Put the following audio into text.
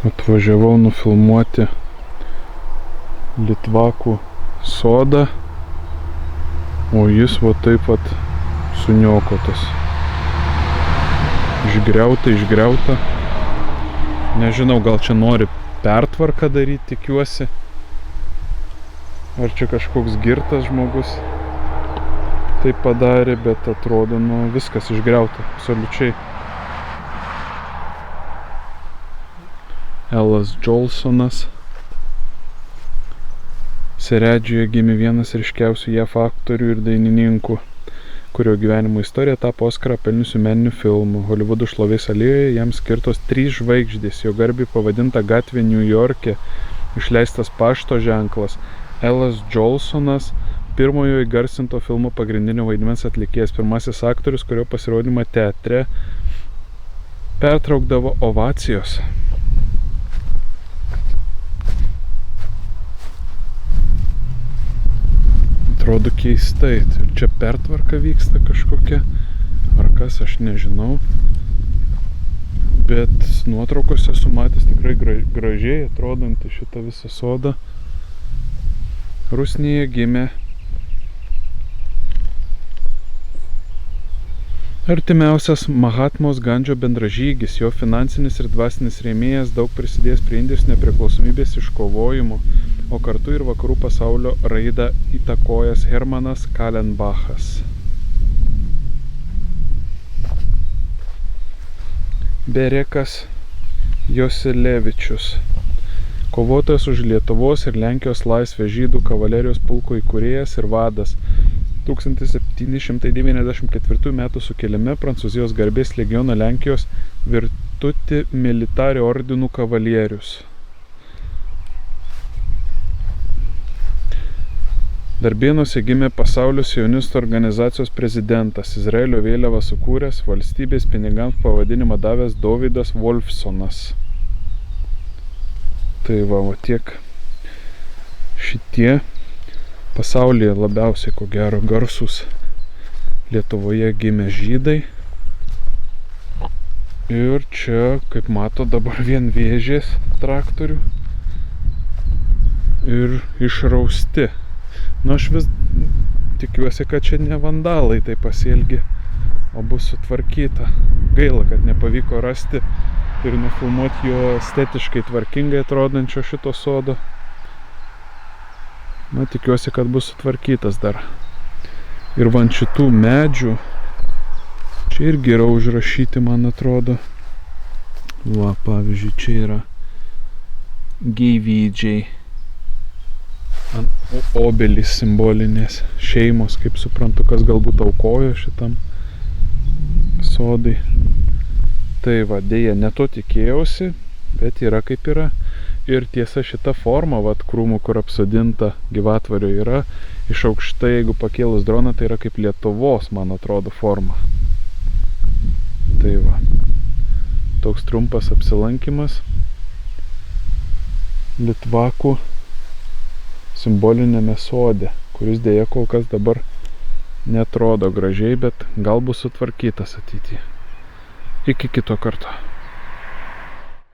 Atvažiavau nufilmuoti Litvakų sodą, o jis va taip pat suniokotas. Išgriauta. Nežinau, gal čia nori pertvarką daryti, tikiuosi. Ar čia kažkoks girtas žmogus taip padarė, bet atrodo, viskas išgriauta, absoliučiai. Elas Jolsonas. Seredžiuje gimė vienas ryškiausių JAV aktorių ir dainininkų, kurio gyvenimo istorija tapo Oskarą pelniusių meninių filmų. Holivudo šlovės alėjoje jam skirtos 3 žvaigždės, jo garbei pavadinta gatvė Niujorke, išleistas pašto ženklas. Elas Jolsonas, pirmojo įgarsinto filmo pagrindinio vaidmens atlikėjas, pirmasis aktorius, kurio pasirodymą teatre pertraukdavo ovacijos. Atrodo keistai, ir čia pertvarka vyksta kažkokia, ar kas, aš nežinau, bet nuotraukose esu matęs tikrai gražiai atrodantį šitą visą sodą. Rusnėje gimė artimiausias Mahatmos Gandžio bendražygis, jo finansinis ir dvasinis rėmėjas, daug prisidėjęs prie Indijos nepriklausomybės iškovojimo, o kartu ir vakarų pasaulio raidą įtakojęs Hermanas Kallenbachas. Berekas Joselevičius, kovotojas už Lietuvos ir Lenkijos laisvę, žydų kavalerijos pulko įkūrėjas ir vadas. 1794 metų sukilime Prancūzijos garbės legiono Lenkijos Virtuti Militari ordinų kavalierius. Darbėnuose gimė pasaulio sionistų organizacijos prezidentas, Izraelio vėliavą sukūręs, valstybės pinigams pavadinimą davęs Dovydas Wolfsonas. Tai va tiek šitie pasaulyje labiausiai, ko gero, garsūs Lietuvoje gimė žydai. Ir čia, kaip mato, dabar vien vėžės traktorių ir išrausti. Aš vis tikiuosi, kad čia ne vandalai tai pasielgė, o bus sutvarkyta. Gaila, kad nepavyko rasti ir nufilmuoti jo estetiškai tvarkingai atrodančio šito sodo. Tikiuosi, kad bus sutvarkytas dar. Ir ant šitų medžių čia irgi yra užrašyti, man atrodo. Va, pavyzdžiui, čia yra gyvydžiai. Obelys simbolinės šeimos, kaip suprantu, kas galbūt aukojo šitam sodai. Tai va, dėja, ne to tikėjausi, bet yra kaip yra. Ir tiesa, šita forma, krūmų, kur apsodinta gyvatvario, yra iš aukštai, jeigu pakėlus droną, tai yra kaip Lietuvos, man atrodo, forma. Tai va, toks trumpas apsilankimas Litvakų simbolinėme sode, kuris dėja kol kas dabar netrodo gražiai, bet gal bus sutvarkytas ateityje. Iki kito karto.